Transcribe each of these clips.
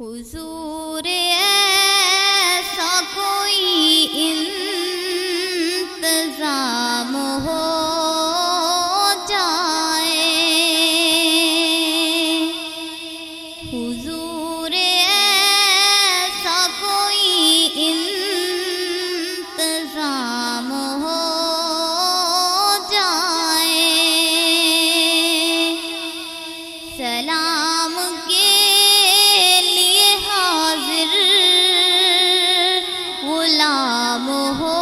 حضور ایسا کوئی انتظام ہو جائے، حضور ایسا کوئی انتظام ہو جائے، سلام کے غلام ہو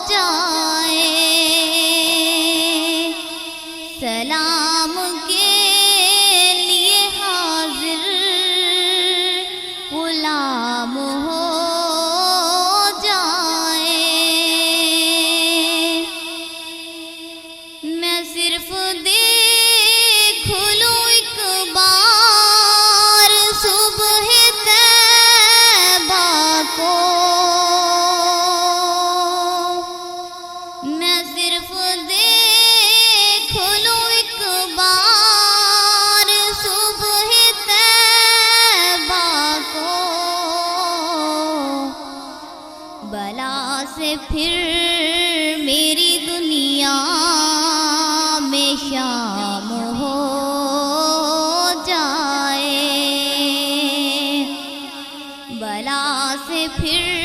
جائے، سلام کے لیے حاضر غلام ہو جائے، میں صرف دیکھ لوں ایک بار صبح کو، میں صرف دیکھ لوں ایک بار صبح طیبہ کو، بلا سے پھر میری دنیا میں شام ہو جائے، بلا سے پھر